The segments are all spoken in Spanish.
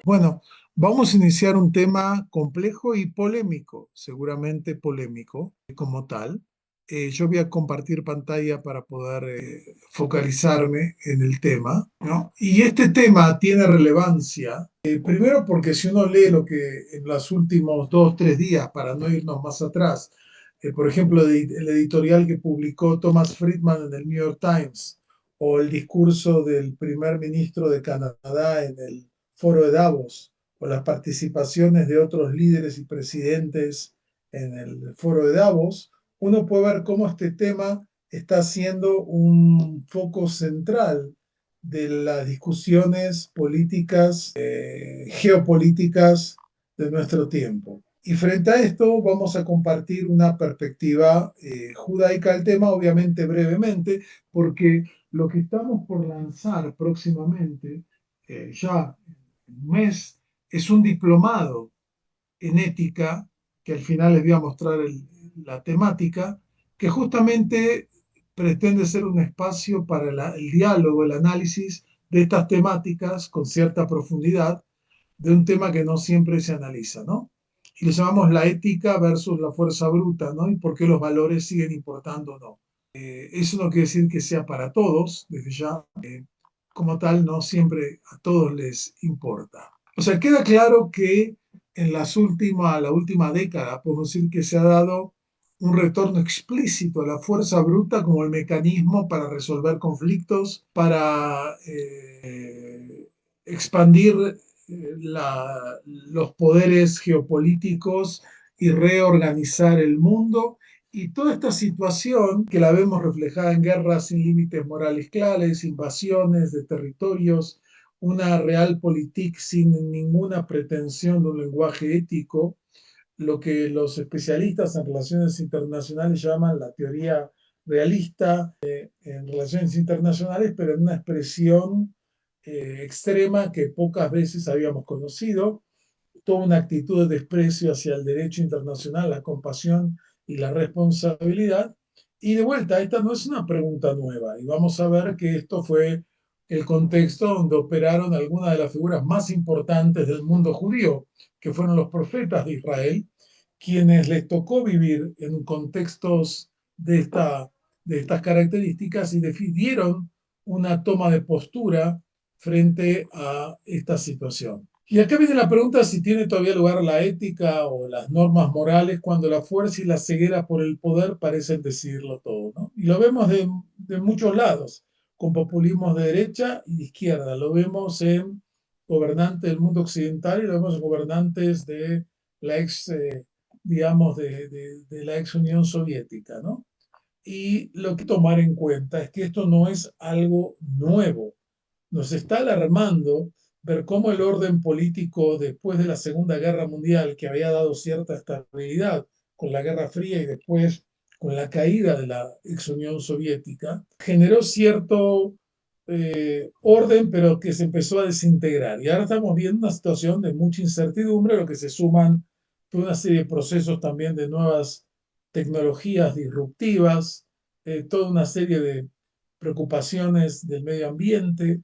Bueno, vamos a iniciar un tema complejo y polémico, seguramente polémico como tal. Yo voy a compartir pantalla para poder focalizarme en el tema, ¿no? Y este tema tiene relevancia, primero porque si uno lee lo que en los últimos 2, 3 días, para no irnos más atrás, por ejemplo, el editorial que publicó Thomas Friedman en el New York Times, o el discurso del primer ministro de Canadá en el foro de Davos, o las participaciones de otros líderes y presidentes en el foro de Davos, uno puede ver cómo este tema está siendo un foco central de las discusiones políticas, geopolíticas de nuestro tiempo. Y frente a esto vamos a compartir una perspectiva judaica del tema, obviamente brevemente, porque lo que estamos por lanzar próximamente, ya en un mes, es un diplomado en ética, que al final les voy a mostrar la temática, que justamente pretende ser un espacio para el diálogo, el análisis de estas temáticas con cierta profundidad, de un tema que no siempre se analiza, ¿no? Y le llamamos la ética versus la fuerza bruta, ¿no? Y por qué los valores siguen importando o no. Eso no quiere decir que sea para todos, desde ya, como tal, no siempre a todos les importa. O sea, queda claro que en la última década, podemos decir que se ha dado un retorno explícito a la fuerza bruta como el mecanismo para resolver conflictos, para expandir los poderes geopolíticos y reorganizar el mundo. Y toda esta situación que la vemos reflejada en guerras sin límites morales claros, invasiones de territorios, una realpolitik sin ninguna pretensión de un lenguaje ético, lo que los especialistas en relaciones internacionales llaman la teoría realista en relaciones internacionales, pero en una expresión extrema que pocas veces habíamos conocido, toda una actitud de desprecio hacia el derecho internacional, la compasión y la responsabilidad. Y de vuelta, esta no es una pregunta nueva, y vamos a ver que esto fue el contexto donde operaron algunas de las figuras más importantes del mundo judío, que fueron los profetas de Israel, quienes les tocó vivir en contextos de estas características y decidieron una toma de postura frente a esta situación. Y acá viene la pregunta si tiene todavía lugar la ética o las normas morales cuando la fuerza y la ceguera por el poder parecen decidirlo todo, ¿no? Y lo vemos de muchos lados, con populismos de derecha y de izquierda. Lo vemos en gobernantes del mundo occidental y lo vemos en gobernantes de la ex, digamos, de la ex Unión Soviética, ¿no? Y lo que tomar en cuenta es que esto no es algo nuevo. Nos está alarmando ver cómo el orden político después de la Segunda Guerra Mundial, que había dado cierta estabilidad con la Guerra Fría y después con la caída de la ex Unión Soviética, generó cierto orden, pero que se empezó a desintegrar. Y ahora estamos viendo una situación de mucha incertidumbre, a lo que se suman toda una serie de procesos también de nuevas tecnologías disruptivas, toda una serie de preocupaciones del medio ambiente,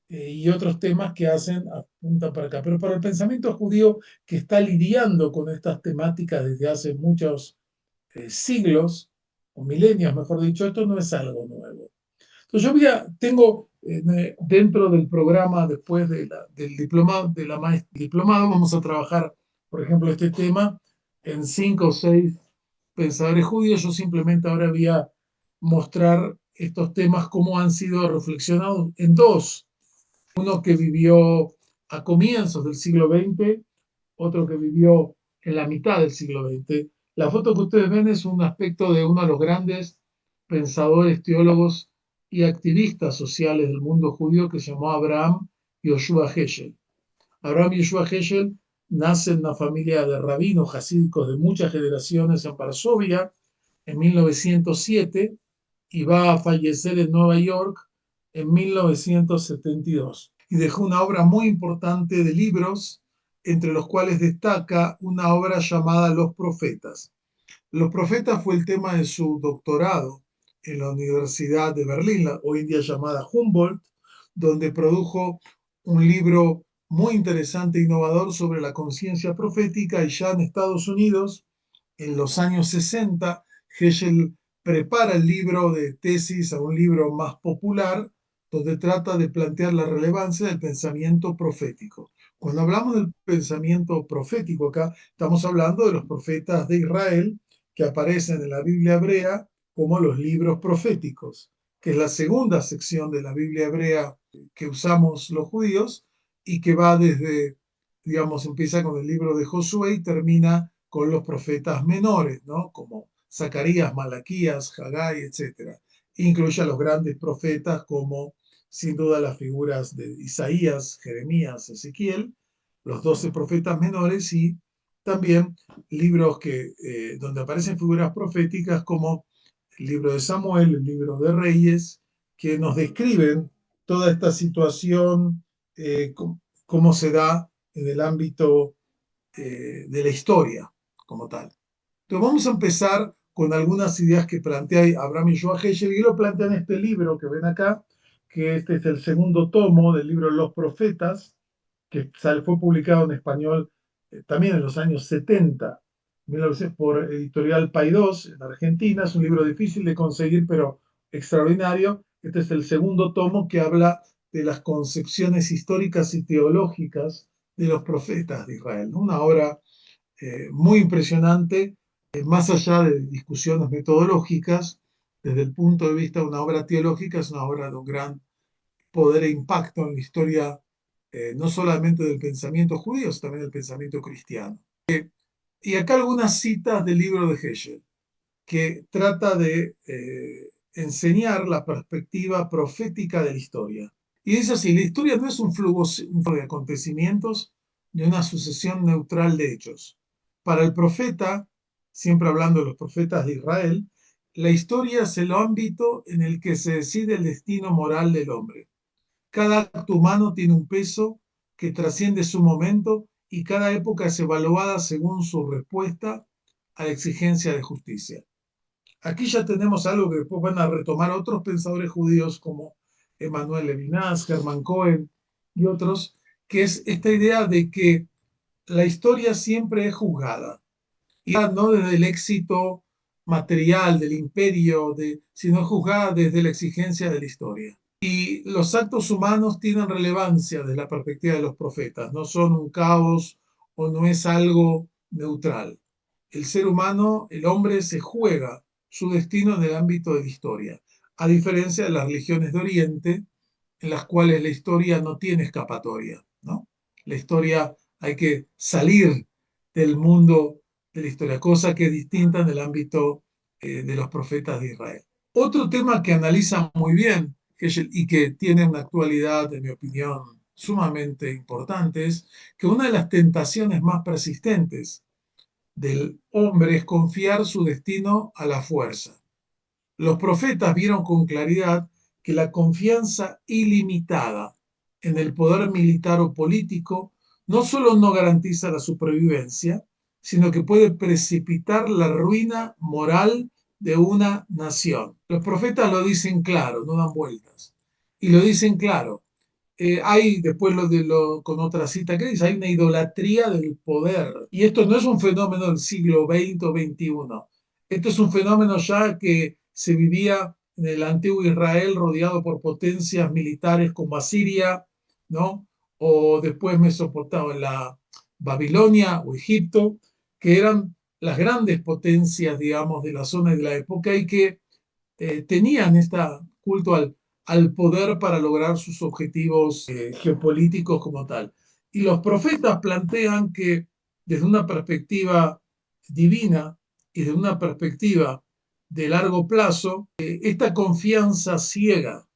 y otros temas que hacen apuntan para acá. Pero para el pensamiento judío que está lidiando con estas temáticas desde hace muchos siglos, o milenios, mejor dicho, esto no es algo nuevo. Entonces tengo dentro del programa, después del diplomado, diplomado, vamos a trabajar, por ejemplo, este tema en 5 o 6 pensadores judíos. Yo simplemente ahora voy a mostrar estos temas, cómo han sido reflexionados en dos: uno que vivió a comienzos del siglo XX, otro que vivió en la mitad del siglo XX. La foto que ustedes ven es un aspecto de uno de los grandes pensadores, teólogos y activistas sociales del mundo judío, que se llamó Abraham Yoshua Heschel. Abraham Yoshua Heschel nace en una familia de rabinos hasídicos de muchas generaciones en Varsovia en 1907 y va a fallecer en Nueva York en 1972. Y dejó una obra muy importante de libros, entre los cuales destaca una obra llamada Los Profetas. Los Profetas fue el tema de su doctorado en la Universidad de Berlín, hoy en día llamada Humboldt, donde produjo un libro muy interesante e innovador sobre la conciencia profética, y ya en Estados Unidos, en los años 60, Heschel prepara el libro de tesis a un libro más popular, donde trata de plantear la relevancia del pensamiento profético. Cuando hablamos del pensamiento profético acá, estamos hablando de los profetas de Israel que aparecen en la Biblia hebrea como los libros proféticos, que es la segunda sección de la Biblia hebrea que usamos los judíos y que va desde, digamos, empieza con el libro de Josué y termina con los profetas menores, ¿no? Como Zacarías, Malaquías, Haggai, etc. Incluye a los grandes profetas como, sin duda, las figuras de Isaías, Jeremías, Ezequiel, los 12 profetas menores, y también libros donde aparecen figuras proféticas como el libro de Samuel, el libro de Reyes, que nos describen toda esta situación, cómo se da en el ámbito de la historia como tal. Entonces vamos a empezar con algunas ideas que plantea Abraham y Joa Heschel, y lo plantea en este libro que ven acá, que este es el segundo tomo del libro Los Profetas, que fue publicado en español también en los años 70, 1900, por Editorial Paidós en Argentina. Es un libro difícil de conseguir, pero extraordinario. Este es el segundo tomo que habla de las concepciones históricas y teológicas de los profetas de Israel, ¿no? Una obra muy impresionante, más allá de discusiones metodológicas, desde el punto de vista de una obra teológica, es una obra de un gran poder e impacto en la historia, no solamente del pensamiento judío, sino también del pensamiento cristiano. Y acá algunas citas del libro de Heschel, que trata de enseñar la perspectiva profética de la historia. Y dice así: la historia no es un flujo de acontecimientos ni una sucesión neutral de hechos. Para el profeta, siempre hablando de los profetas de Israel, la historia es el ámbito en el que se decide el destino moral del hombre. Cada acto humano tiene un peso que trasciende su momento, y cada época es evaluada según su respuesta a la exigencia de justicia. Aquí ya tenemos algo que después van a retomar otros pensadores judíos como Emmanuel Levinas, Hermann Cohen y otros, que es esta idea de que la historia siempre es juzgada, y no desde el éxito material del imperio, sino juzgada desde la exigencia de la historia. Y los actos humanos tienen relevancia desde la perspectiva de los profetas, no son un caos o no es algo neutral. El ser humano, el hombre, se juega su destino en el ámbito de la historia, a diferencia de las religiones de Oriente, en las cuales la historia no tiene escapatoria, ¿no? La historia, hay que salir del mundo de la historia, cosa que es distinta en el ámbito de los profetas de Israel. Otro tema que analiza muy bien Heschel y que tiene una actualidad, en mi opinión, sumamente importante, es que una de las tentaciones más persistentes del hombre es confiar su destino a la fuerza. Los profetas vieron con claridad que la confianza ilimitada en el poder militar o político no solo no garantiza la supervivencia, sino que puede precipitar la ruina moral de una nación. Los profetas lo dicen claro, no dan vueltas. Y lo dicen claro. Hay, después con otra cita que dice, hay una idolatría del poder. Y esto no es un fenómeno del siglo XX o XXI. Esto es un fenómeno ya que se vivía en el antiguo Israel, rodeado por potencias militares como Asiria, ¿no? O después Mesopotamia, la Babilonia o Egipto, que eran las grandes potencias, digamos, de la zona y de la época, y que tenían este culto al poder para lograr sus objetivos geopolíticos como tal. Y los profetas plantean que desde una perspectiva divina y desde una perspectiva de largo plazo, esta confianza ciega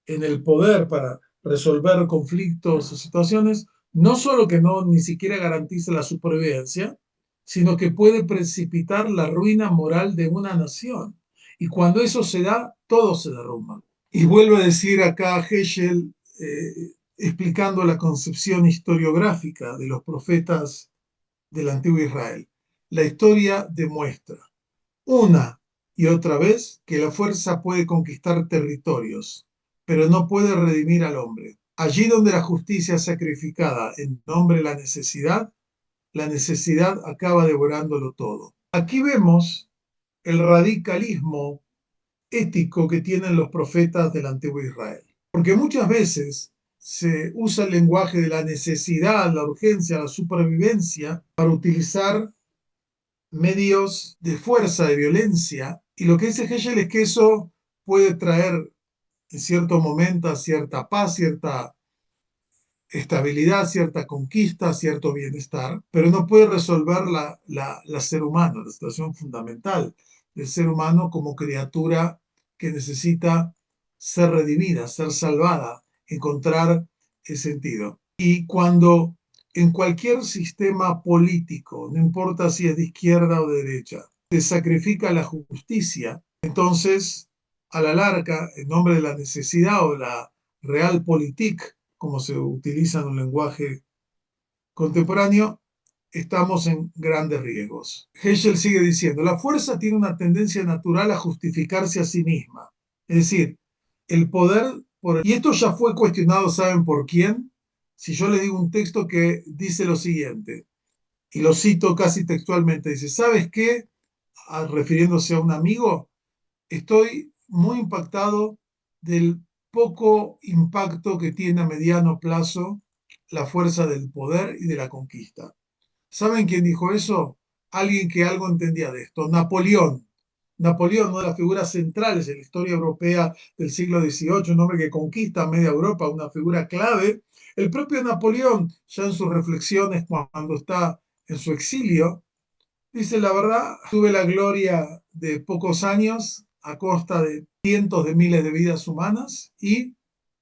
en el poder para resolver conflictos o situaciones, no solo que no ni siquiera garantiza la supervivencia, sino que puede precipitar la ruina moral de una nación. Y cuando eso se da, todo se derrumba. Y vuelvo a decir acá Heschel, explicando la concepción historiográfica de los profetas del antiguo Israel. La historia demuestra una y otra vez que la fuerza puede conquistar territorios, pero no puede redimir al hombre. Allí donde la justicia es sacrificada en nombre de la necesidad acaba devorándolo todo. Aquí vemos el radicalismo ético que tienen los profetas del antiguo Israel. Porque muchas veces se usa el lenguaje de la necesidad, la urgencia, la supervivencia para utilizar medios de fuerza, de violencia, y lo que dice Hegel es que eso puede traer en cierto momento cierta paz, cierta estabilidad, cierta conquista, cierto bienestar, pero no puede resolver la ser humano, la situación fundamental del ser humano como criatura que necesita ser redimida, ser salvada, encontrar el sentido. Y cuando en cualquier sistema político, no importa si es de izquierda o de derecha, se sacrifica la justicia, entonces, a la larga, en nombre de la necesidad o la realpolitik, como se utiliza en un lenguaje contemporáneo, estamos en grandes riesgos. Hegel sigue diciendo, la fuerza tiene una tendencia natural a justificarse a sí misma. Es decir, el poder, y esto ya fue cuestionado, ¿saben por quién? Si yo le digo un texto que dice lo siguiente, y lo cito casi textualmente, dice, ¿sabes qué? Refiriéndose a un amigo, estoy muy impactado del poco impacto que tiene a mediano plazo la fuerza del poder y de la conquista. ¿Saben quién dijo eso? Alguien que algo entendía de esto, Napoleón. Napoleón, una de las figuras centrales en la historia europea del siglo XVIII, un hombre que conquista media Europa, una figura clave. El propio Napoleón, ya en sus reflexiones cuando está en su exilio, dice, la verdad, tuve la gloria de pocos años a costa de cientos de miles de vidas humanas y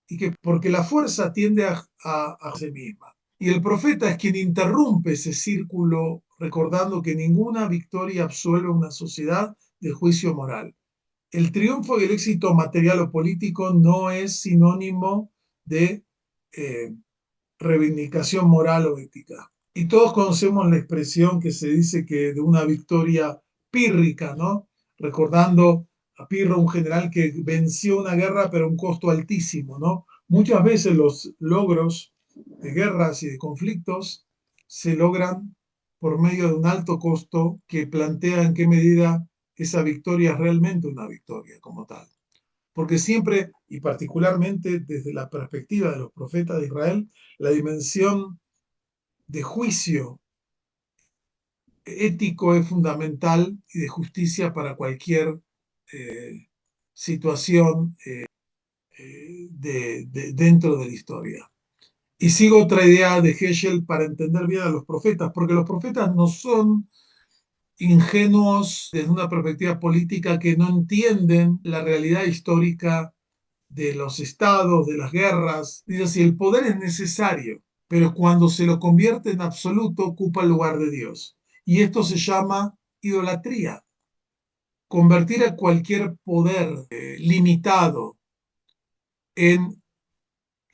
que porque la fuerza tiende a sí misma. Y el profeta es quien interrumpe ese círculo recordando que ninguna victoria absuelve a una sociedad del juicio moral. El triunfo y el éxito material o político no es sinónimo de eh, reivindicación moral o ética. Y todos conocemos la expresión que se dice que de una victoria pírrica, ¿no? Recordando a Pirro, un general que venció una guerra pero a un costo altísimo, ¿no? Muchas veces los logros de guerras y de conflictos se logran por medio de un alto costo que plantea en qué medida esa victoria es realmente una victoria como tal. Porque siempre, y particularmente desde la perspectiva de los profetas de Israel, la dimensión de juicio ético es fundamental y de justicia para cualquier eh, situación dentro de la historia. Y sigo otra idea de Hegel para entender bien a los profetas, porque los profetas no son ingenuos desde una perspectiva política que no entienden la realidad histórica de los estados, de las guerras. Dice así, el poder es necesario, pero cuando se lo convierte en absoluto ocupa el lugar de Dios. Y esto se llama idolatría. Convertir a cualquier poder limitado en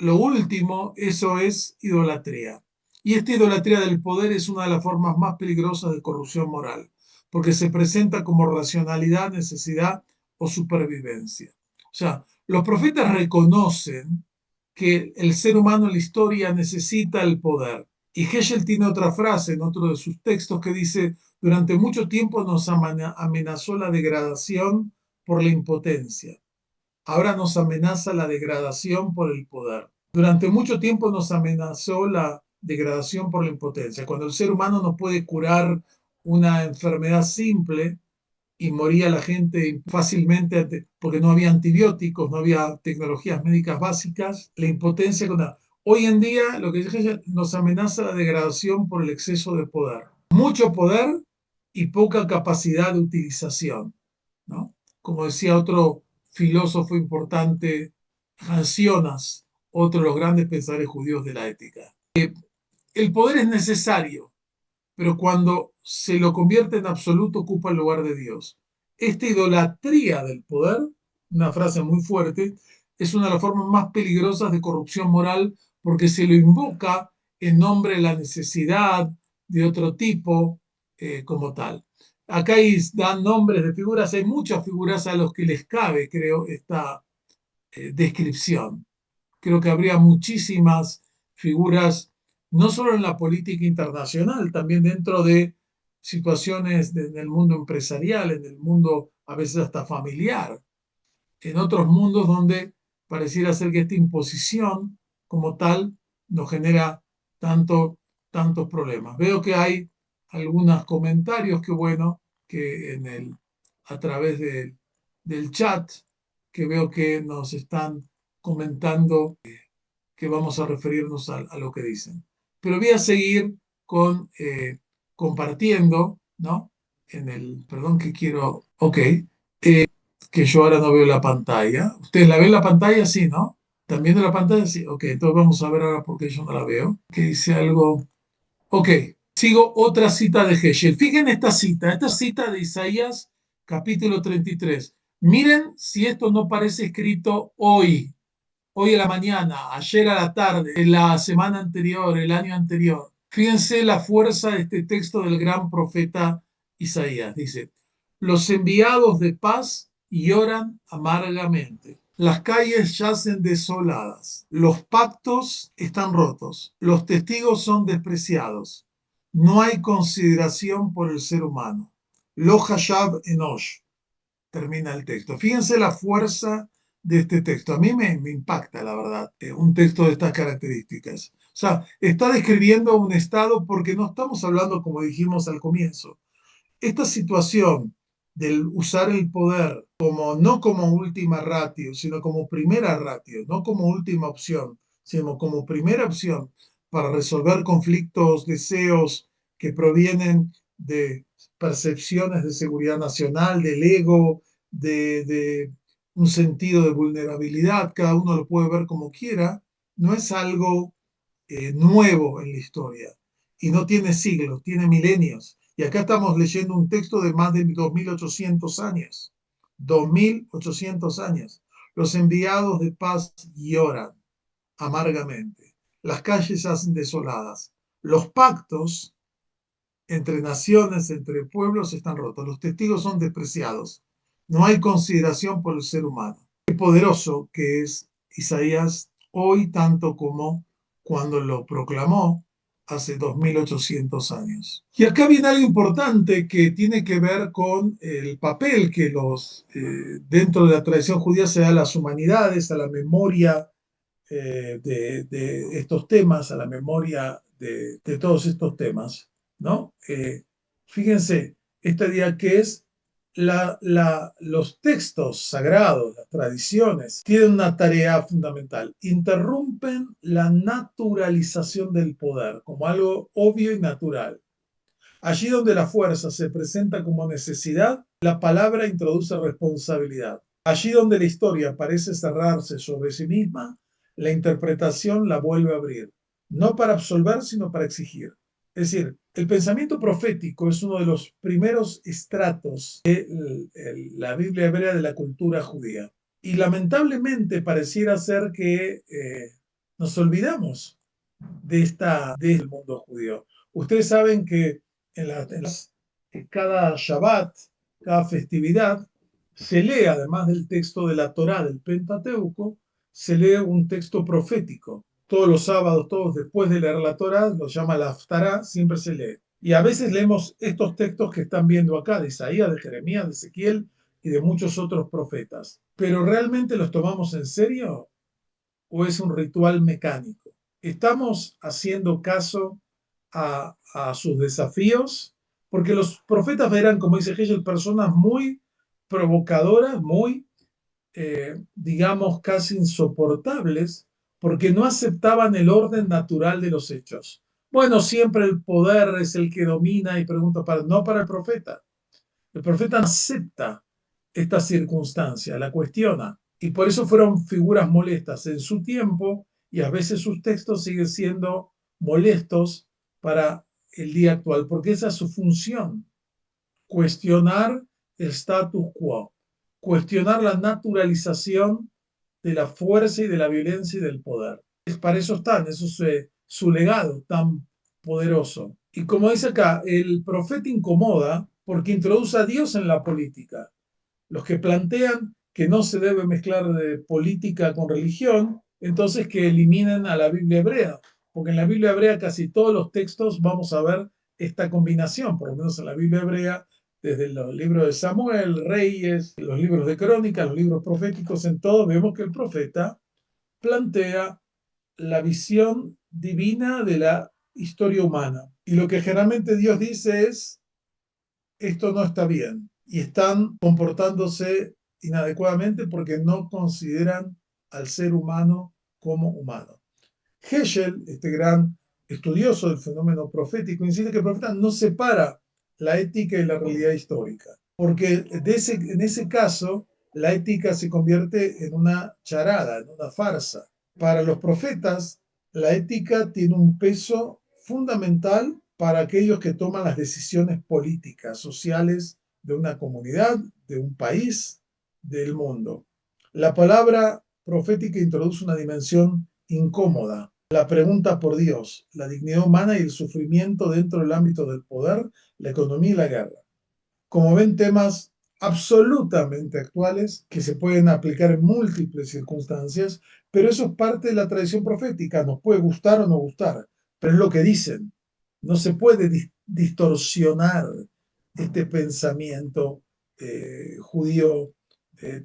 lo último, eso es idolatría. Y esta idolatría del poder es una de las formas más peligrosas de corrupción moral, porque se presenta como racionalidad, necesidad o supervivencia. O sea, los profetas reconocen que el ser humano en la historia necesita el poder. Y Hegel tiene otra frase en otro de sus textos que dice, durante mucho tiempo nos amenazó la degradación por la impotencia. Ahora nos amenaza la degradación por el poder. Durante mucho tiempo nos amenazó la degradación por la impotencia. Cuando el ser humano no puede curar una enfermedad simple y moría la gente fácilmente porque no había antibióticos, no había tecnologías médicas básicas, la impotencia. Hoy en día lo que nos amenaza la degradación por el exceso de poder. Mucho poder y poca capacidad de utilización, ¿no? Como decía otro filósofo importante, Hans Jonas, otro de los grandes pensadores judíos de la ética. El poder es necesario, pero cuando se lo convierte en absoluto ocupa el lugar de Dios. Esta idolatría del poder, una frase muy fuerte, es una de las formas más peligrosas de corrupción moral porque se lo invoca en nombre de la necesidad de otro tipo como tal. Acá dan nombres de figuras, hay muchas figuras a los que les cabe, creo, esta descripción. Creo que habría muchísimas figuras, no solo en la política internacional, también dentro de situaciones en el mundo empresarial, en el mundo a veces hasta familiar, en otros mundos donde pareciera ser que esta imposición como tal nos genera tanto, tantos problemas. Veo que hay algunos comentarios que bueno, que a través del chat, que veo que nos están comentando que vamos a referirnos a lo que dicen. Pero voy a seguir compartiendo, ¿no? Perdón que quiero, ok, que yo ahora no veo la pantalla. ¿Ustedes la ven la pantalla? Sí, ¿no? ¿También de la pantalla? Sí, ok, entonces vamos a ver ahora porque yo no la veo. Que dice algo. Ok, sigo otra cita de Geshe. Fíjense esta cita de Isaías, capítulo 33. Miren si esto no parece escrito hoy a la mañana, ayer a la tarde, la semana anterior, el año anterior. Fíjense la fuerza de este texto del gran profeta Isaías. Dice, los enviados de paz lloran amargamente. Las calles yacen desoladas. Los pactos están rotos. Los testigos son despreciados. No hay consideración por el ser humano. Lo hashab enosh, termina el texto. Fíjense la fuerza de este texto. A mí me impacta, la verdad, un texto de estas características. O sea, está describiendo un estado porque no estamos hablando, como dijimos al comienzo, esta situación del usar el poder como no como última ratio, sino como primera ratio, no como última opción, sino como primera opción para resolver conflictos, deseos que provienen de percepciones de seguridad nacional, del ego, de un sentido de vulnerabilidad, cada uno lo puede ver como quiera, no es algo nuevo en la historia y no tiene siglos, tiene milenios. Y acá estamos leyendo un texto de más de 2800 años. 2800 años. Los enviados de paz lloran amargamente. Las calles hacen desoladas. Los pactos entre naciones, entre pueblos están rotos. Los testigos son despreciados. No hay consideración por el ser humano. Qué poderoso que es Isaías hoy tanto como cuando lo proclamó hace 2800 años. Y acá viene algo importante que tiene que ver con el papel que dentro de la tradición judía se da a las humanidades, a la memoria de estos temas, a la memoria de todos estos temas, ¿no? Fíjense, este día que es los textos sagrados, las tradiciones, tienen una tarea fundamental. Interrumpen la naturalización del poder como algo obvio y natural. Allí donde la fuerza se presenta como necesidad, la palabra introduce responsabilidad. Allí donde la historia parece cerrarse sobre sí misma, la interpretación la vuelve a abrir, no para absolver, sino para exigir. Es decir, el pensamiento profético es uno de los primeros estratos de la Biblia hebrea de la cultura judía. Y lamentablemente pareciera ser que nos olvidamos del mundo judío. Ustedes saben que cada Shabbat, cada festividad, se lee, además del texto de la Torá, del Pentateuco, se lee un texto profético. Todos los sábados, todos después de leer la Torá, lo llama la Haftará, siempre se lee. Y a veces leemos estos textos que están viendo acá, de Isaías, de Jeremías, de Ezequiel y de muchos otros profetas. ¿Pero realmente los tomamos en serio o es un ritual mecánico? ¿Estamos haciendo caso a sus desafíos? Porque los profetas eran, como dice Hegel, personas muy provocadoras, muy, digamos, casi insoportables, porque no aceptaban el orden natural de los hechos. Bueno, siempre el poder es el que domina y pregunta no para el profeta. El profeta no acepta esta circunstancia, la cuestiona. Y por eso fueron figuras molestas en su tiempo y a veces sus textos siguen siendo molestos para el día actual, porque esa es su función, cuestionar el status quo, cuestionar la naturalización de la fuerza y de la violencia y del poder. Para eso están, eso es su legado tan poderoso. Y como dice acá, el profeta incomoda porque introduce a Dios en la política. Los que plantean que no se debe mezclar de política con religión entonces que eliminen a la Biblia hebrea, porque en la Biblia hebrea casi todos los textos vamos a ver esta combinación, por lo menos en la Biblia hebrea, desde los libros de Samuel, Reyes, los libros de Crónicas, los libros proféticos, en todos vemos que el profeta plantea la visión divina de la historia humana. Y lo que generalmente Dios dice es, esto no está bien, y están comportándose inadecuadamente porque no consideran al ser humano como humano. Heschel, este gran estudioso del fenómeno profético, insiste que el profeta no separa la ética y la realidad histórica, porque en ese caso la ética se convierte en una charada, en una farsa. Para los profetas, la ética tiene un peso fundamental para aquellos que toman las decisiones políticas, sociales de una comunidad, de un país, del mundo. La palabra profética introduce una dimensión incómoda, la pregunta por Dios, la dignidad humana y el sufrimiento dentro del ámbito del poder, la economía y la guerra. Como ven, temas absolutamente actuales que se pueden aplicar en múltiples circunstancias, pero eso es parte de la tradición profética. Nos puede gustar o no gustar, pero es lo que dicen. No se puede distorsionar este pensamiento judío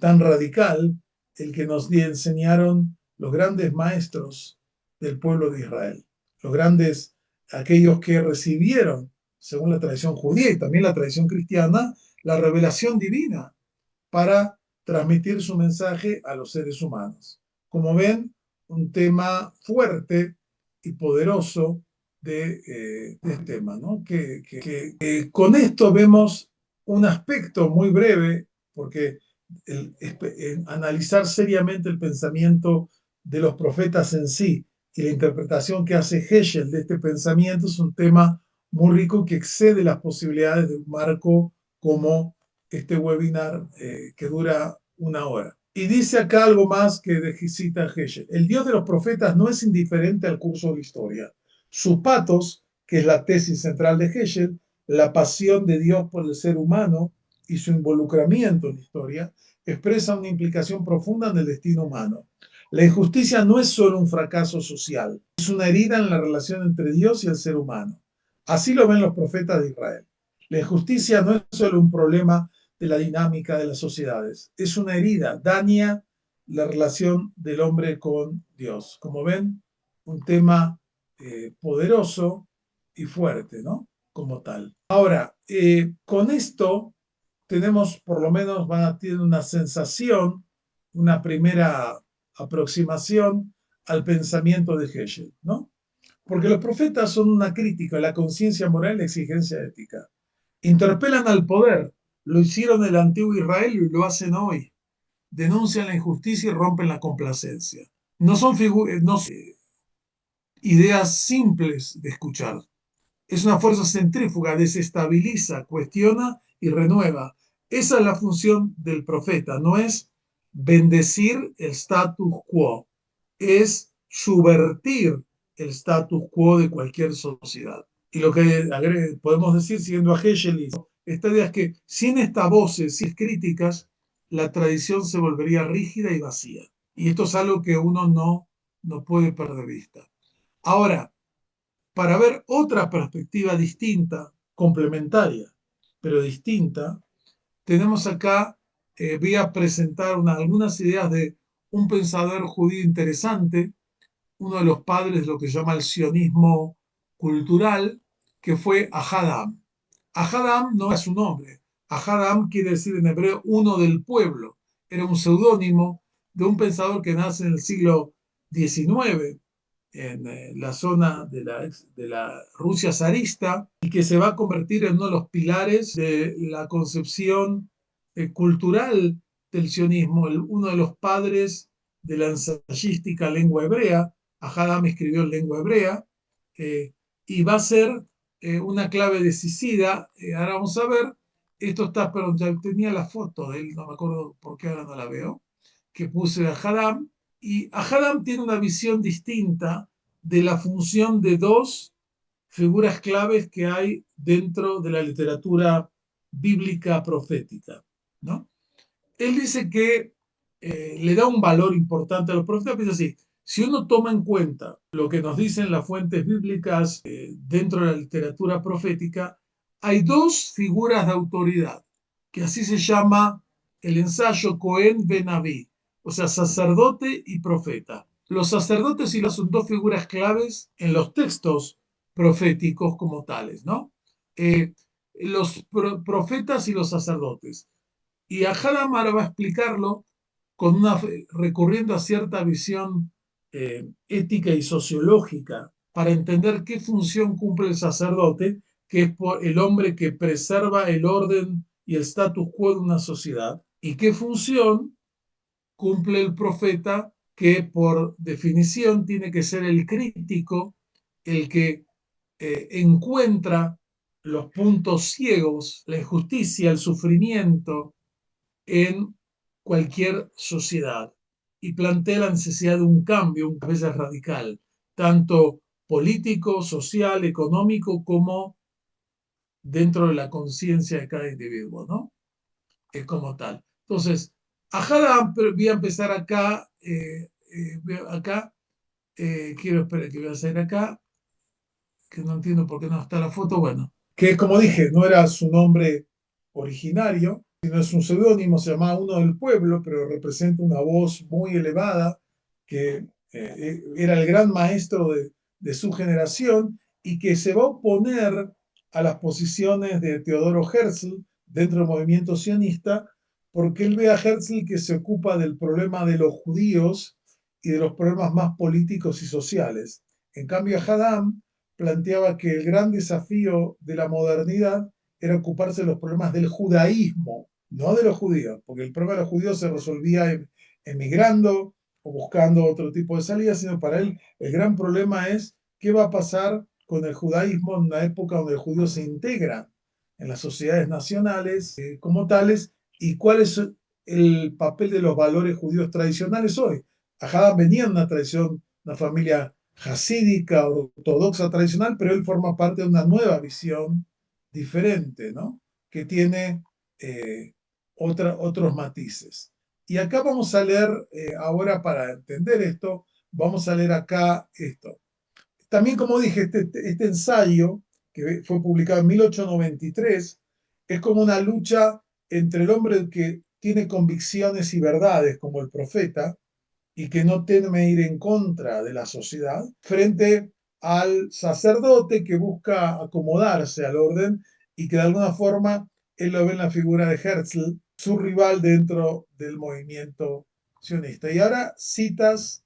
tan radical, el que nos enseñaron los grandes maestros del pueblo de Israel, los grandes, aquellos que recibieron, según la tradición judía y también la tradición cristiana, la revelación divina para transmitir su mensaje a los seres humanos. Como ven, un tema fuerte y poderoso de este tema, ¿no? Con esto vemos un aspecto muy breve, porque analizar seriamente el pensamiento de los profetas en sí y la interpretación que hace Heschel de este pensamiento es un tema muy rico que excede las posibilidades de un marco como este webinar que dura una hora. Y dice acá algo más que cita Heschel. El Dios de los profetas no es indiferente al curso de la historia. Sus patos, que es la tesis central de Heschel, la pasión de Dios por el ser humano y su involucramiento en la historia, expresa una implicación profunda en el destino humano. La injusticia no es solo un fracaso social, es una herida en la relación entre Dios y el ser humano. Así lo ven los profetas de Israel. La injusticia no es solo un problema de la dinámica de las sociedades, es una herida, daña la relación del hombre con Dios. Como ven, un tema poderoso y fuerte, ¿no? Como tal. Ahora, con esto tenemos, por lo menos van a tener una sensación, una primera aproximación al pensamiento de Heschel, ¿no? Porque los profetas son una crítica a la conciencia moral y la exigencia ética. Interpelan al poder, lo hicieron en el antiguo Israel y lo hacen hoy. Denuncian la injusticia y rompen la complacencia. No son ideas simples de escuchar. Es una fuerza centrífuga, desestabiliza, cuestiona y renueva. Esa es la función del profeta, no es bendecir el status quo, es subvertir el status quo de cualquier sociedad. Y lo que podemos decir, siguiendo a Heschel, esta idea es que sin estas voces, sin críticas, la tradición se volvería rígida y vacía. Y esto es algo que uno no puede perder de vista. Ahora, para ver otra perspectiva distinta, complementaria, pero distinta, tenemos acá, voy a presentar algunas ideas de un pensador judío interesante, uno de los padres de lo que se llama el sionismo cultural, que fue Ahadam. Ahadam no es su nombre. Ahadam quiere decir en hebreo uno del pueblo. Era un seudónimo de un pensador que nace en el siglo XIX en la zona de la Rusia zarista y que se va a convertir en uno de los pilares de la concepción cultural del sionismo, uno de los padres de la ensayística lengua hebrea. Ahadam escribió en lengua hebrea y va a ser una clave decisiva. Ahora vamos a ver, esto está, pero ya tenía la foto de él, no me acuerdo por qué ahora no la veo, que puse a Ahadam. Y Ahadam tiene una visión distinta de la función de dos figuras claves que hay dentro de la literatura bíblica profética, ¿no? Él dice que le da un valor importante a los profetas, pero dice así, Si uno toma en cuenta lo que nos dicen las fuentes bíblicas dentro de la literatura profética, hay dos figuras de autoridad, que así se llama el ensayo Cohen Ben-Abí, o sea, sacerdote y profeta. Los sacerdotes y los son dos figuras claves en los textos proféticos como tales, ¿no? Los profetas y los sacerdotes. Y Hadamar va a explicarlo recurriendo a cierta visión ética y sociológica para entender qué función cumple el sacerdote, que es el hombre que preserva el orden y el status quo de una sociedad, y qué función cumple el profeta, que por definición tiene que ser el crítico, el que encuentra los puntos ciegos, la injusticia, el sufrimiento en cualquier sociedad y plantea la necesidad de un cambio, un cambio radical, tanto político, social, económico, como dentro de la conciencia de cada individuo, ¿no? Es como tal. Entonces, Ajada, voy a empezar acá, quiero esperar que voy a hacer acá, que no entiendo por qué no está la foto, bueno, que como dije, no era su nombre originario, sino es un seudónimo, se llamaba Uno del Pueblo, pero representa una voz muy elevada, que era el gran maestro de su generación y que se va a oponer a las posiciones de Teodoro Herzl dentro del movimiento sionista, porque él ve a Herzl que se ocupa del problema de los judíos y de los problemas más políticos y sociales. En cambio, Haddam planteaba que el gran desafío de la modernidad era ocuparse de los problemas del judaísmo, no de los judíos, porque el problema de los judíos se resolvía emigrando o buscando otro tipo de salida, sino para él el gran problema es qué va a pasar con el judaísmo en una época donde el judío se integra en las sociedades nacionales como tales, y cuál es el papel de los valores judíos tradicionales hoy. Ajá, venía de una tradición, una familia jasídica, ortodoxa, tradicional, pero él forma parte de una nueva visión diferente, ¿no? Que tiene otros matices. Y acá vamos a leer, ahora para entender esto, vamos a leer acá esto. También, como dije, este ensayo, que fue publicado en 1893, es como una lucha entre el hombre que tiene convicciones y verdades, como el profeta, y que no teme ir en contra de la sociedad, frente al sacerdote que busca acomodarse al orden y que de alguna forma él lo ve en la figura de Herzl, su rival dentro del movimiento sionista. Y ahora citas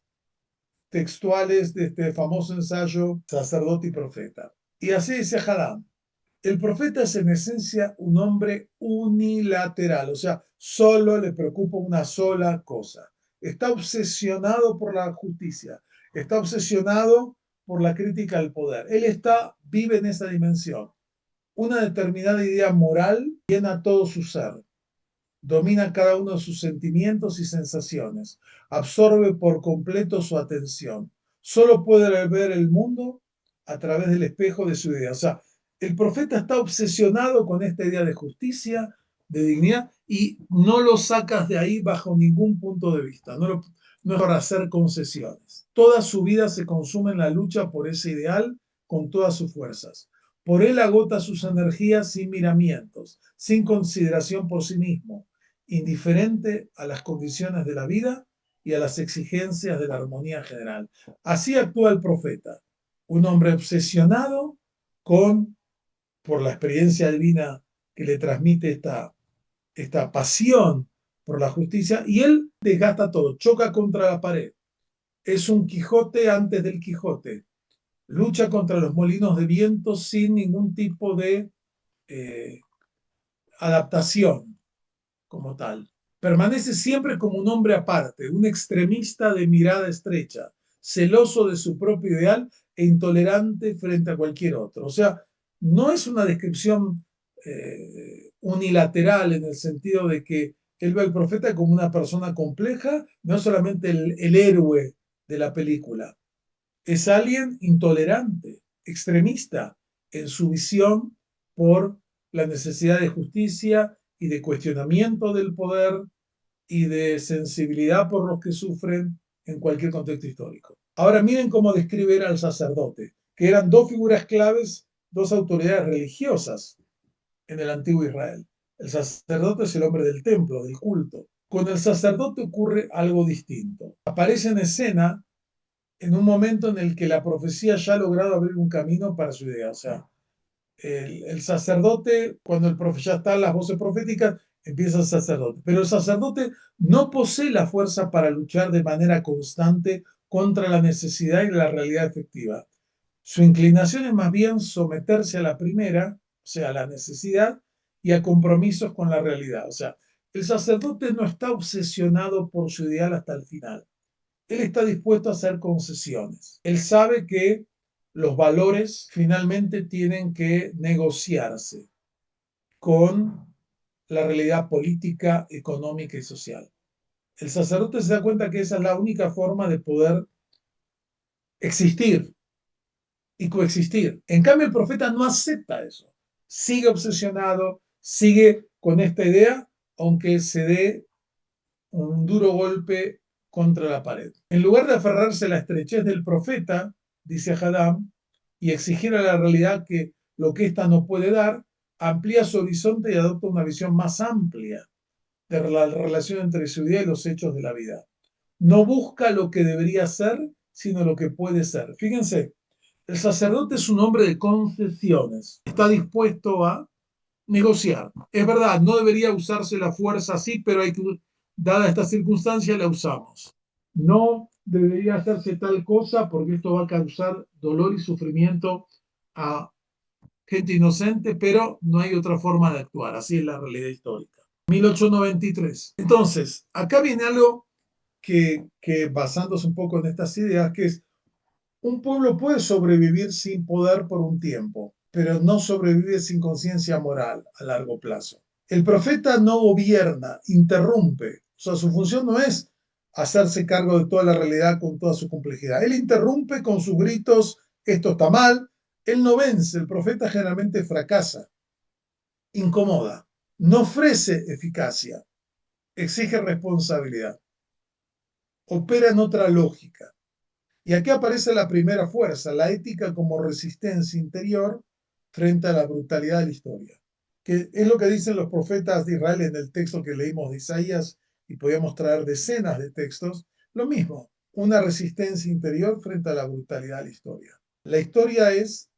textuales de este famoso ensayo Sacerdote y Profeta. Y así dice Haddam: el profeta es en esencia un hombre unilateral, o sea, solo le preocupa una sola cosa. Está obsesionado por la justicia, está obsesionado por la crítica al poder. Vive en esa dimensión. Una determinada idea moral llena todo su ser, domina cada uno de sus sentimientos y sensaciones, absorbe por completo su atención. Solo puede ver el mundo a través del espejo de su idea. O sea, el profeta está obsesionado con esta idea de justicia, de dignidad, y no lo sacas de ahí bajo ningún punto de vista. No es para hacer concesiones. Toda su vida se consume en la lucha por ese ideal con todas sus fuerzas. Por él agota sus energías sin miramientos, sin consideración por sí mismo, indiferente a las condiciones de la vida y a las exigencias de la armonía general. Así actúa el profeta, un hombre obsesionado por la experiencia divina que le transmite esta pasión por la justicia, y él desgasta todo, choca contra la pared. Es un Quijote antes del Quijote. Lucha contra los molinos de viento sin ningún tipo de eh, adaptación como tal. Permanece siempre como un hombre aparte, un extremista de mirada estrecha, celoso de su propio ideal e intolerante frente a cualquier otro. O sea, no es una descripción unilateral en el sentido de que él ve al profeta como una persona compleja, no solamente el héroe de la película, es alguien intolerante, extremista en su visión por la necesidad de justicia y de cuestionamiento del poder y de sensibilidad por los que sufren en cualquier contexto histórico. Ahora miren cómo describe al sacerdote, que eran dos figuras claves, dos autoridades religiosas en el antiguo Israel. El sacerdote es el hombre del templo, del culto. Con el sacerdote ocurre algo distinto. Aparece en escena en un momento en el que la profecía ya ha logrado abrir un camino para su idea. O sea, el sacerdote, cuando ya están las voces proféticas, empieza el sacerdote. Pero el sacerdote no posee la fuerza para luchar de manera constante contra la necesidad y la realidad efectiva. Su inclinación es más bien someterse a la primera, o sea, a la necesidad y a compromisos con la realidad. O sea, el sacerdote no está obsesionado por su ideal hasta el final. Él está dispuesto a hacer concesiones. Él sabe que los valores finalmente tienen que negociarse con la realidad política, económica y social. El sacerdote se da cuenta que esa es la única forma de poder existir y coexistir. En cambio, el profeta no acepta eso. Sigue obsesionado, sigue con esta idea, aunque se dé un duro golpe contra la pared. En lugar de aferrarse a la estrechez del profeta, dice Hadam, y exigir a la realidad que lo que ésta no puede dar, amplía su horizonte y adopta una visión más amplia de la relación entre su idea y los hechos de la vida. No busca lo que debería ser, sino lo que puede ser. Fíjense, el sacerdote es un hombre de concesiones. Está dispuesto a negociar. Es verdad, no debería usarse la fuerza así, pero hay que, dada esta circunstancia, la usamos. No debería hacerse tal cosa porque esto va a causar dolor y sufrimiento a gente inocente, pero no hay otra forma de actuar. Así es la realidad histórica. 1893. Entonces, acá viene algo que basándose un poco en estas ideas, que es un pueblo puede sobrevivir sin poder por un tiempo, pero no sobrevive sin conciencia moral a largo plazo. El profeta no gobierna, interrumpe. O sea, su función no es hacerse cargo de toda la realidad con toda su complejidad. Él interrumpe con sus gritos, esto está mal. Él no vence, el profeta generalmente fracasa, incomoda, no ofrece eficacia, exige responsabilidad, opera en otra lógica. Y aquí aparece la primera fuerza, la ética como resistencia interior frente a la brutalidad de la historia, que es lo que dicen los profetas de Israel en el texto que leímos de Isaías, y podíamos traer decenas de textos, lo mismo, una resistencia interior frente a la brutalidad de la historia. La historia es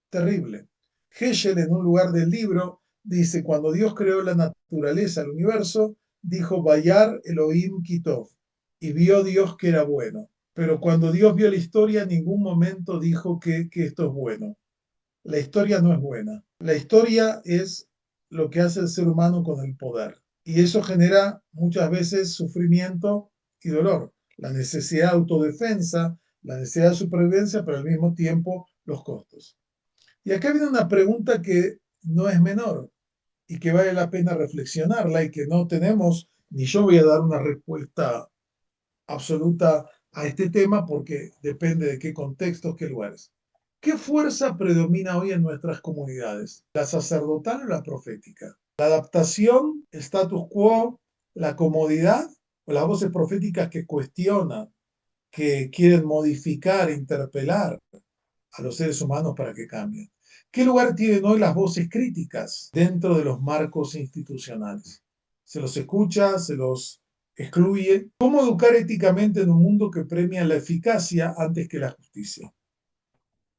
terrible. Heschel, en un lugar del libro, dice, cuando Dios creó la naturaleza, el universo, dijo, Bayar Elohim Kitov, y vio Dios que era bueno. Pero cuando Dios vio la historia, en ningún momento dijo que esto es bueno. La historia no es buena. La historia es lo que hace el ser humano con el poder. Y eso genera muchas veces sufrimiento y dolor. La necesidad de autodefensa, la necesidad de supervivencia, pero al mismo tiempo los costos. Y acá viene una pregunta que no es menor y que vale la pena reflexionarla y que no tenemos, ni yo voy a dar una respuesta absoluta a este tema porque depende de qué contextos, qué lugares. ¿Qué fuerza predomina hoy en nuestras comunidades? ¿La sacerdotal o la profética? ¿La adaptación, el status quo, la comodidad o las voces proféticas que cuestionan, que quieren modificar, interpelar a los seres humanos para que cambien? ¿Qué lugar tienen hoy las voces críticas dentro de los marcos institucionales? ¿Se los escucha? ¿Se los excluye? ¿Cómo educar éticamente en un mundo que premia la eficacia antes que la justicia?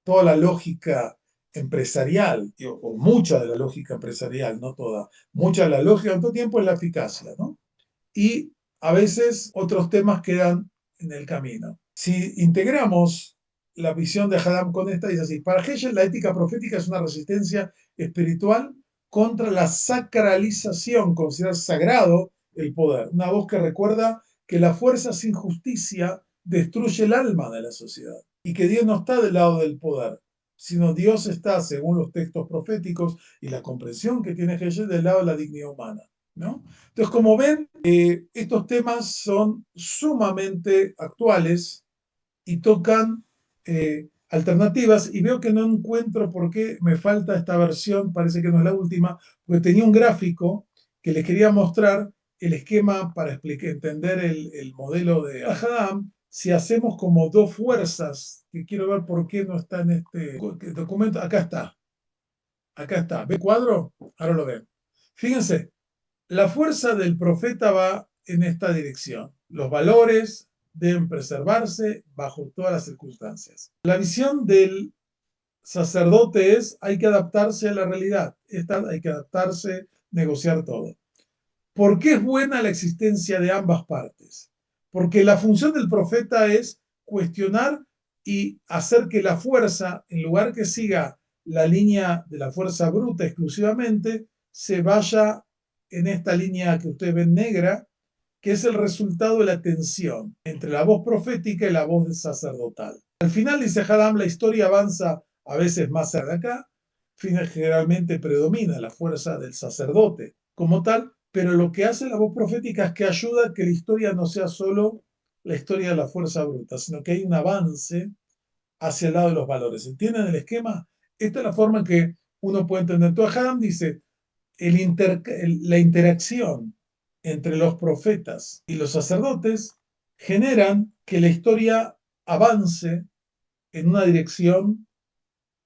Toda la lógica empresarial, o mucha de la lógica empresarial, no toda, mucha de la lógica en todo tiempo es la eficacia, ¿no? Y a veces otros temas quedan en el camino. Si integramos la visión de Hadam con esta, dice así, para Heschel la ética profética es una resistencia espiritual contra la sacralización, considerar sagrado el poder. Una voz que recuerda que la fuerza sin justicia destruye el alma de la sociedad y que Dios no está del lado del poder, sino Dios está, según los textos proféticos y la comprensión que tiene Heschel, del lado de la dignidad humana, ¿no? Entonces, como ven, estos temas son sumamente actuales y tocan alternativas, y veo que no encuentro por qué me falta esta versión, parece que no es la última, porque tenía un gráfico que les quería mostrar el esquema para entender el modelo de Adam, si hacemos como dos fuerzas, que quiero ver por qué no está en este documento, acá está. Acá está. ¿Ve el cuadro? Ahora lo ven. Fíjense, la fuerza del profeta va en esta dirección. Los valores deben preservarse bajo todas las circunstancias. La visión del sacerdote es hay que adaptarse a la realidad. Hay que adaptarse, negociar todo. ¿Por qué es buena la existencia de ambas partes? Porque la función del profeta es cuestionar y hacer que la fuerza, en lugar que siga la línea de la fuerza bruta exclusivamente, se vaya en esta línea que ustedes ven negra, que es el resultado de la tensión entre la voz profética y la voz sacerdotal. Al final, dice Hadam, la historia avanza a veces más cerca de acá, generalmente predomina la fuerza del sacerdote como tal, pero lo que hace la voz profética es que ayuda a que la historia no sea solo la historia de la fuerza bruta, sino que hay un avance hacia el lado de los valores. ¿Entienden el esquema? Esta es la forma en que uno puede entender. Entonces, Hadam dice, la interacción entre los profetas y los sacerdotes generan que la historia avance en una dirección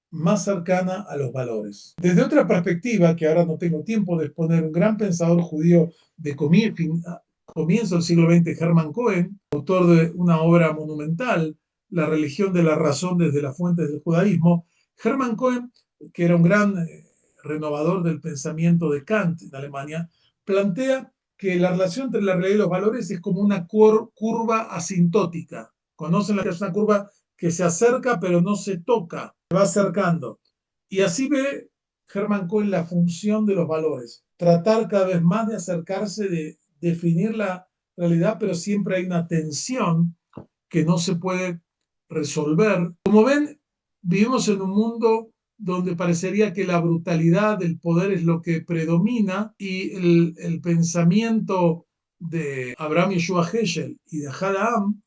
más cercana a los valores. Desde otra perspectiva, que ahora no tengo tiempo de exponer, un gran pensador judío de comienzo del siglo XX, Hermann Cohen, autor de una obra monumental, La religión de la razón desde las fuentes del judaísmo. Hermann Cohen, que era un gran renovador del pensamiento de Kant en Alemania, plantea que la relación entre la realidad y los valores es como una curva asintótica. ¿Conocen la que es una curva que se acerca pero no se toca? Se va acercando. Y así ve Hermann Cohen la función de los valores. Tratar cada vez más de acercarse, de definir la realidad, pero siempre hay una tensión que no se puede resolver. Como ven, vivimos en un mundo donde parecería que la brutalidad del poder es lo que predomina y el pensamiento de Abraham Yeshua Heschel y de Hadam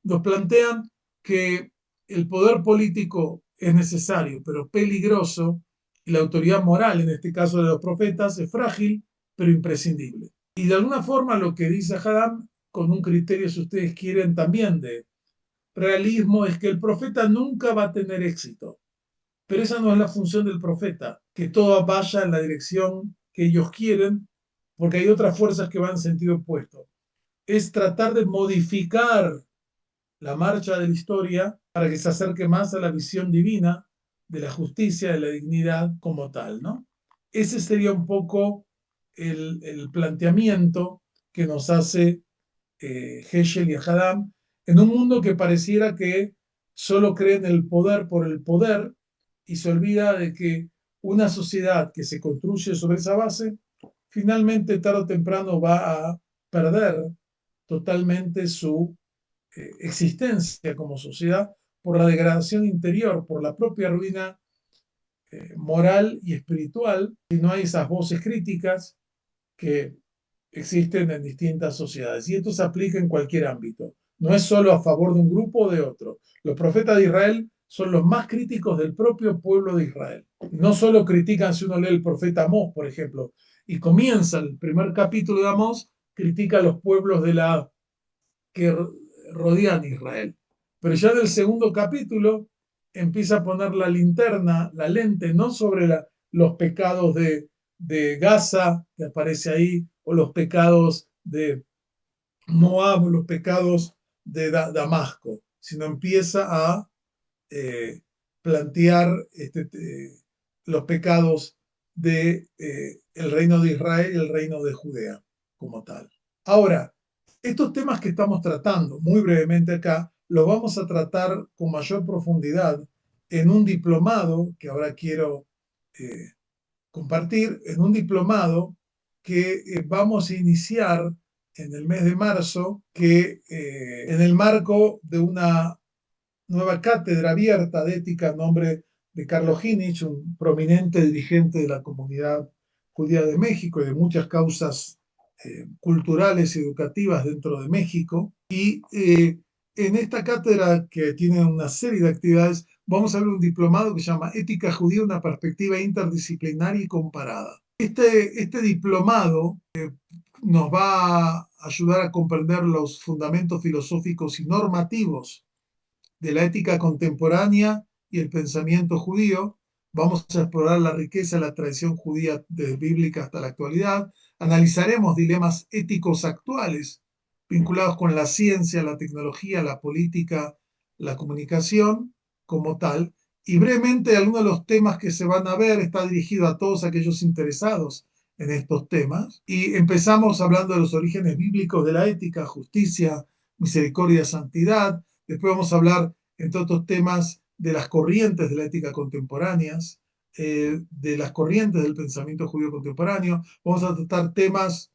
nos plantean que el poder político es necesario, pero peligroso, y la autoridad moral, en este caso de los profetas, es frágil, pero imprescindible. Y de alguna forma lo que dice Hadam, con un criterio, si ustedes quieren, también de realismo, es que el profeta nunca va a tener éxito. Pero esa no es la función del profeta, que todo vaya en la dirección que ellos quieren, porque hay otras fuerzas que van en sentido opuesto. Es tratar de modificar la marcha de la historia para que se acerque más a la visión divina de la justicia, de la dignidad como tal, ¿no? Ese sería un poco el planteamiento que nos hace Heschel y Hadam en un mundo que pareciera que solo cree en el poder por el poder y se olvida de que una sociedad que se construye sobre esa base, finalmente tarde o temprano va a perder totalmente su existencia como sociedad por la degradación interior, por la propia ruina moral y espiritual, y no hay esas voces críticas que existen en distintas sociedades. Y esto se aplica en cualquier ámbito. No es solo a favor de un grupo o de otro. Los profetas de Israel son los más críticos del propio pueblo de Israel. No solo critican, si uno lee el profeta Amós, por ejemplo, y comienza el primer capítulo de Amós, critica a los pueblos que rodean Israel. Pero ya en el segundo capítulo empieza a poner la linterna, la lente, no sobre los pecados de Gaza, que aparece ahí, o los pecados de Moab, o los pecados de Damasco, sino empieza a plantear los pecados de el reino de Israel y el reino de Judea como tal. Ahora, estos temas que estamos tratando muy brevemente acá, los vamos a tratar con mayor profundidad en un diplomado que ahora quiero compartir, en un diplomado que vamos a iniciar en el mes de marzo, que en el marco de una nueva cátedra abierta de ética en nombre de Carlos Ginich, un prominente dirigente de la comunidad judía de México y de muchas causas culturales y educativas dentro de México. Y en esta cátedra, que tiene una serie de actividades, vamos a ver un diplomado que se llama Ética Judía, una perspectiva interdisciplinaria y comparada. Este diplomado nos va a ayudar a comprender los fundamentos filosóficos y normativos de la ética contemporánea y el pensamiento judío. Vamos a explorar la riqueza de la tradición judía desde bíblica hasta la actualidad. Analizaremos dilemas éticos actuales vinculados con la ciencia, la tecnología, la política, la comunicación como tal. Y brevemente, algunos de los temas que se van a ver está dirigido a todos aquellos interesados en estos temas. Y empezamos hablando de los orígenes bíblicos de la ética, justicia, misericordia, santidad. Después vamos a hablar, entre otros temas, de las corrientes de la ética contemporáneas, de las corrientes del pensamiento judío contemporáneo. Vamos a tratar temas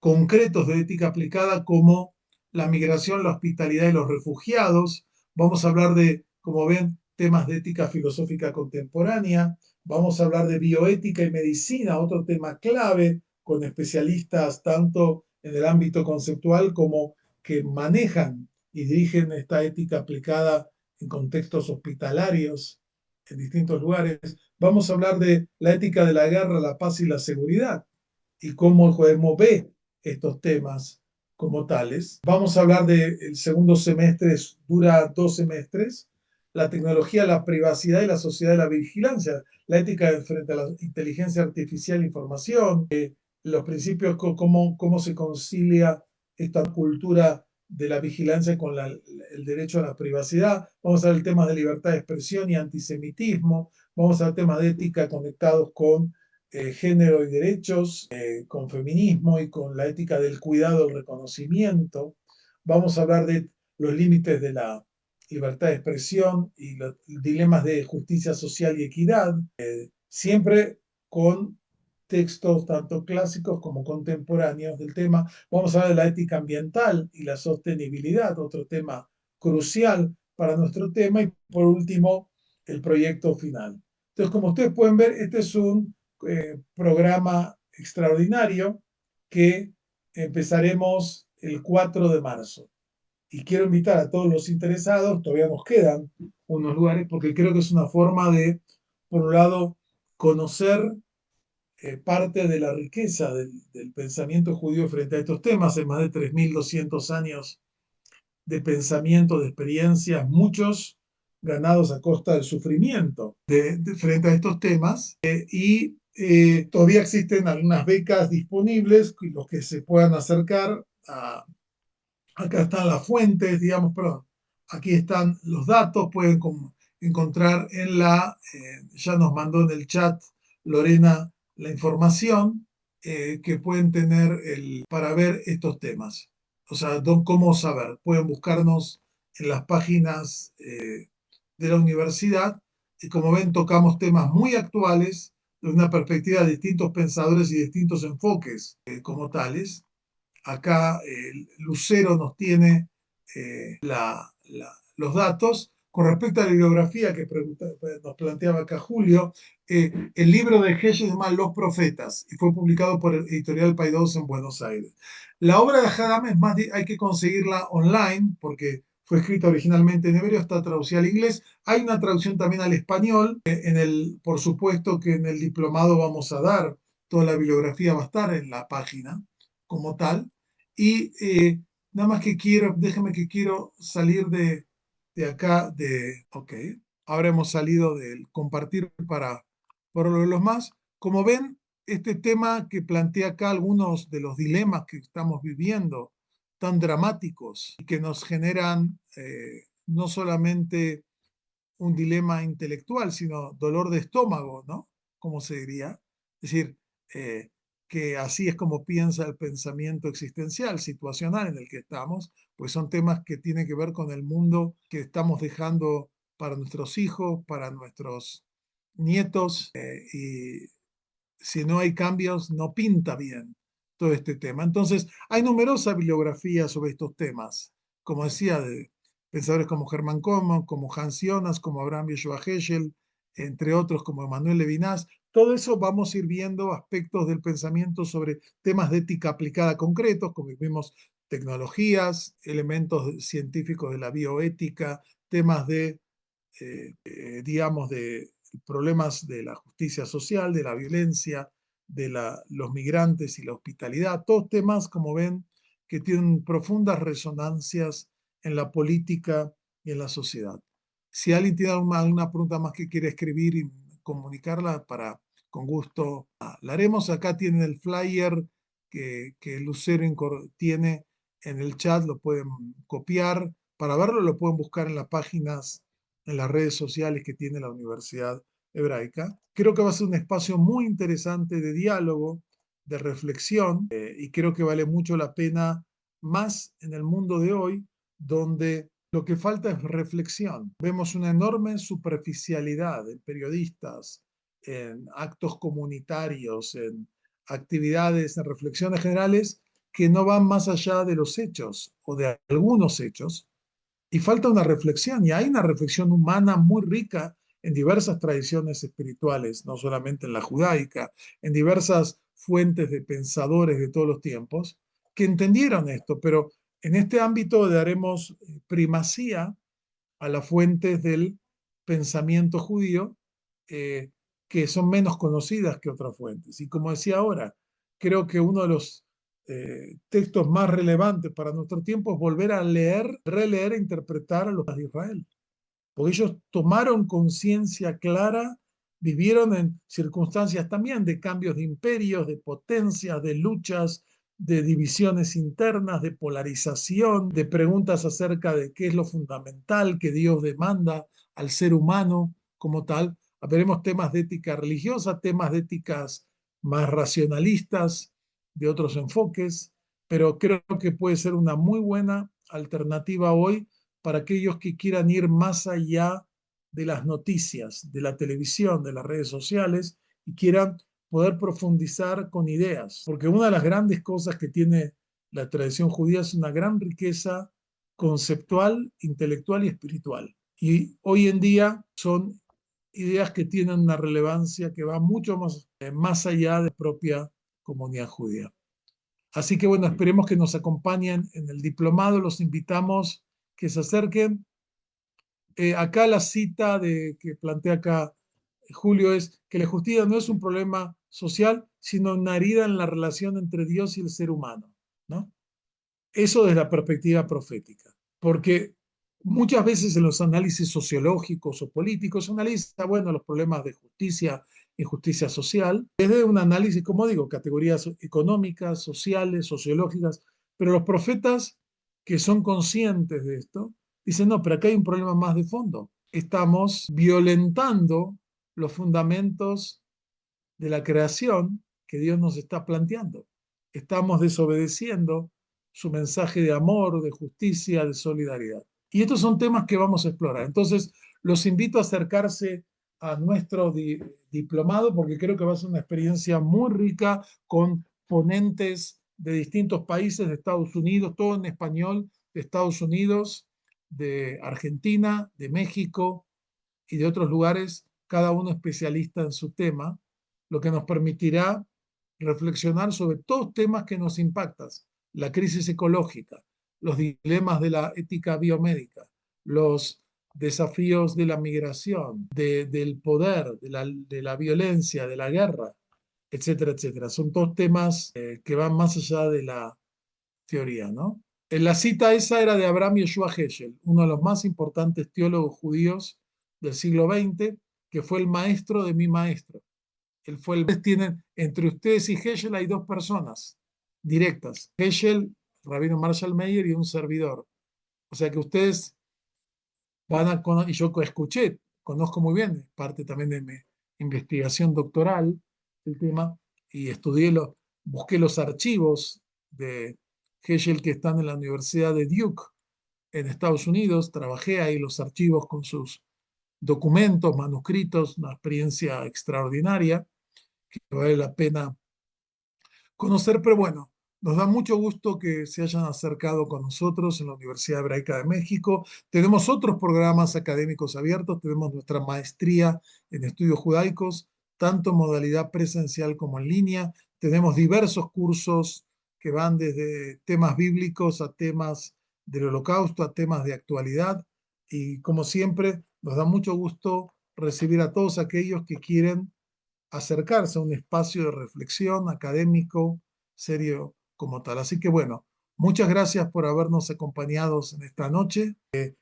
concretos de ética aplicada como la migración, la hospitalidad y los refugiados. Vamos a hablar de, como ven, temas de ética filosófica contemporánea. Vamos a hablar de bioética y medicina, otro tema clave, con especialistas tanto en el ámbito conceptual como que manejan y dirigen esta ética aplicada en contextos hospitalarios en distintos lugares. Vamos a hablar de la ética de la guerra, la paz y la seguridad y cómo el judaísmo ve estos temas como tales. Vamos a hablar del segundo semestre, dura 2 semestres, la tecnología, la privacidad y la sociedad de la vigilancia, la ética frente a la inteligencia artificial e información, los principios, cómo se concilia esta cultura de la vigilancia con el derecho a la privacidad. Vamos a ver temas de libertad de expresión y antisemitismo. Vamos a ver temas de ética conectados con género y derechos, con feminismo y con la ética del cuidado, el reconocimiento. Vamos a hablar de los límites de la libertad de expresión y los dilemas de justicia social y equidad, siempre con textos tanto clásicos como contemporáneos del tema. Vamos a hablar de la ética ambiental y la sostenibilidad, otro tema crucial para nuestro tema. Y por último, el proyecto final. Entonces, como ustedes pueden ver, este es un programa extraordinario que empezaremos el 4 de marzo. Y quiero invitar a todos los interesados, todavía nos quedan unos lugares, porque creo que es una forma de, por un lado, conocer parte de la riqueza del pensamiento judío frente a estos temas, en más de 3.200 años de pensamiento, de experiencias, muchos ganados a costa del sufrimiento frente a estos temas. Y todavía existen algunas becas disponibles, los que se puedan acercar a, acá están las fuentes, digamos, perdón, aquí están los datos, pueden encontrar ya nos mandó en el chat Lorena la información que pueden tener para ver estos temas. O sea, cómo saber. Pueden buscarnos en las páginas de la universidad y como ven tocamos temas muy actuales desde una perspectiva de distintos pensadores y distintos enfoques como tales. Acá Lucero nos tiene los datos. Con respecto a la bibliografía que nos planteaba acá Julio, el libro de Geshe se llama Los Profetas y fue publicado por el editorial Paidós en Buenos Aires. La obra de Haddam es más, hay que conseguirla online porque fue escrita originalmente en hebreo, está traducida al inglés. Hay una traducción también al español. Por supuesto que en el diplomado vamos a dar toda la bibliografía, va a estar en la página como tal. Y nada más que déjeme que quiero salir de acá, ok, ahora hemos salido del compartir por los más. Como ven, este tema que plantea acá algunos de los dilemas que estamos viviendo, tan dramáticos, y que nos generan no solamente un dilema intelectual, sino dolor de estómago, ¿no? Como se diría. Es decir, eh, que así es como piensa el pensamiento existencial, situacional en el que estamos, pues son temas que tienen que ver con el mundo que estamos dejando para nuestros hijos, para nuestros nietos, y si no hay cambios, no pinta bien todo este tema. Entonces, hay numerosas bibliografías sobre estos temas, como decía, de pensadores como Germán Cohen, como Hans Jonas, como Abraham Yeshua Heschel, entre otros como Emmanuel Levinas. Todo eso vamos a ir viendo aspectos del pensamiento sobre temas de ética aplicada concretos, como vimos tecnologías, elementos científicos de la bioética, temas digamos, de problemas de la justicia social, de la violencia, de los migrantes y la hospitalidad, todos temas, como ven, que tienen profundas resonancias en la política y en la sociedad. Si alguien tiene alguna pregunta más que quiere escribir y comunicarla, con gusto la haremos. Acá tienen el flyer que Lucero tiene en el chat, lo pueden copiar. Para verlo lo pueden buscar en las páginas, en las redes sociales que tiene la Universidad Hebraica. Creo que va a ser un espacio muy interesante de diálogo, de reflexión, y creo que vale mucho la pena, más en el mundo de hoy, donde lo que falta es reflexión. Vemos una enorme superficialidad en periodistas, en actos comunitarios, en actividades, en reflexiones generales que no van más allá de los hechos o de algunos hechos, y falta una reflexión, y hay una reflexión humana muy rica en diversas tradiciones espirituales, no solamente en la judaica, en diversas fuentes de pensadores de todos los tiempos, que entendieron esto, pero en este ámbito daremos primacía a las fuentes del pensamiento judío, eh, que son menos conocidas que otras fuentes. Y como decía ahora, creo que uno de los textos más relevantes para nuestro tiempo es volver a leer, releer e interpretar a los de Israel, porque ellos tomaron conciencia clara, vivieron en circunstancias también de cambios de imperios, de potencias, de luchas, de divisiones internas, de polarización, de preguntas acerca de qué es lo fundamental que Dios demanda al ser humano como tal. Veremos temas de ética religiosa, temas de éticas más racionalistas, de otros enfoques, pero creo que puede ser una muy buena alternativa hoy para aquellos que quieran ir más allá de las noticias, de la televisión, de las redes sociales, y quieran poder profundizar con ideas. Porque una de las grandes cosas que tiene la tradición judía es una gran riqueza conceptual, intelectual y espiritual. Y hoy en día son ideas que tienen una relevancia que va mucho más allá de la propia comunidad judía. Así que bueno, esperemos que nos acompañen en el diplomado, los invitamos que se acerquen. Acá la cita que plantea acá Julio es que la justicia no es un problema social, sino una herida en la relación entre Dios y el ser humano, ¿no? Eso desde la perspectiva profética, porque muchas veces en los análisis sociológicos o políticos se analiza, bueno, los problemas de justicia y justicia social, desde un análisis, como digo, categorías económicas, sociales, sociológicas, pero los profetas que son conscientes de esto, dicen, no, pero acá hay un problema más de fondo. Estamos violentando los fundamentos de la creación que Dios nos está planteando. Estamos desobedeciendo su mensaje de amor, de justicia, de solidaridad. Y estos son temas que vamos a explorar. Entonces, los invito a acercarse a nuestro diplomado porque creo que va a ser una experiencia muy rica con ponentes de distintos países, de Estados Unidos, todo en español, de Estados Unidos, de Argentina, de México y de otros lugares, cada uno especialista en su tema, lo que nos permitirá reflexionar sobre todos temas que nos impactan: la crisis ecológica, los dilemas de la ética biomédica, los desafíos de la migración, del poder, de la violencia, de la guerra, etcétera, etcétera. Son todos temas que van más allá de la teoría, ¿no? En la cita esa era de Abraham Yoshua Heschel, uno de los más importantes teólogos judíos del siglo XX, que fue el maestro de mi maestro. Él fue tienen, entre ustedes y Heschel hay dos personas directas: Heschel, Rabino Marshall Meyer y un servidor. O sea que ustedes van a conocer, y yo escuché, conozco muy bien, parte también de mi investigación doctoral, el tema, y busqué los archivos de Heschel que están en la Universidad de Duke en Estados Unidos, trabajé ahí los archivos con sus documentos, manuscritos, una experiencia extraordinaria que vale la pena conocer, pero bueno, nos da mucho gusto que se hayan acercado con nosotros en la Universidad Hebraica de México. Tenemos otros programas académicos abiertos, tenemos nuestra maestría en estudios judaicos, tanto en modalidad presencial como en línea. Tenemos diversos cursos que van desde temas bíblicos a temas del holocausto, a temas de actualidad. Y como siempre, nos da mucho gusto recibir a todos aquellos que quieren acercarse a un espacio de reflexión académico serio como tal. Así que bueno, muchas gracias por habernos acompañado en esta noche.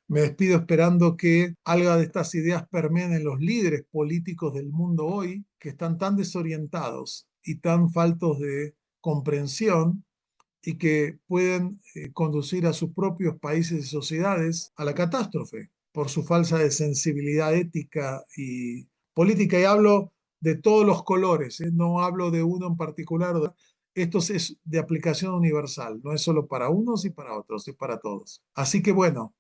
Me despido esperando que algo de estas ideas permeen en los líderes políticos del mundo hoy, que están tan desorientados y tan faltos de comprensión y que pueden conducir a sus propios países y sociedades a la catástrofe por su falsa de sensibilidad ética y política. Y hablo de todos los colores, no hablo de uno en particular. Esto es de aplicación universal, no es solo para unos y para otros, es para todos. Así que bueno,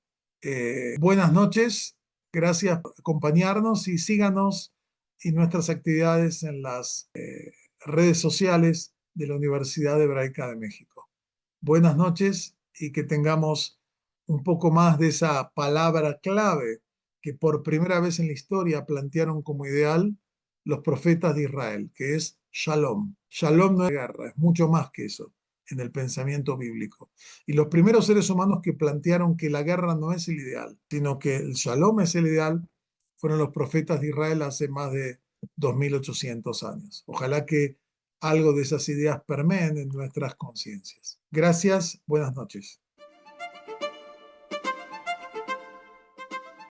buenas noches, gracias por acompañarnos y síganos en nuestras actividades en las redes sociales de la Universidad Hebraica de México. Buenas noches y que tengamos un poco más de esa palabra clave que por primera vez en la historia plantearon como ideal los profetas de Israel, que es Shalom. Shalom no es guerra, es mucho más que eso en el pensamiento bíblico. Y los primeros seres humanos que plantearon que la guerra no es el ideal, sino que el Shalom es el ideal, fueron los profetas de Israel hace más de 2800 años. Ojalá que algo de esas ideas permeen en nuestras conciencias. Gracias, buenas noches.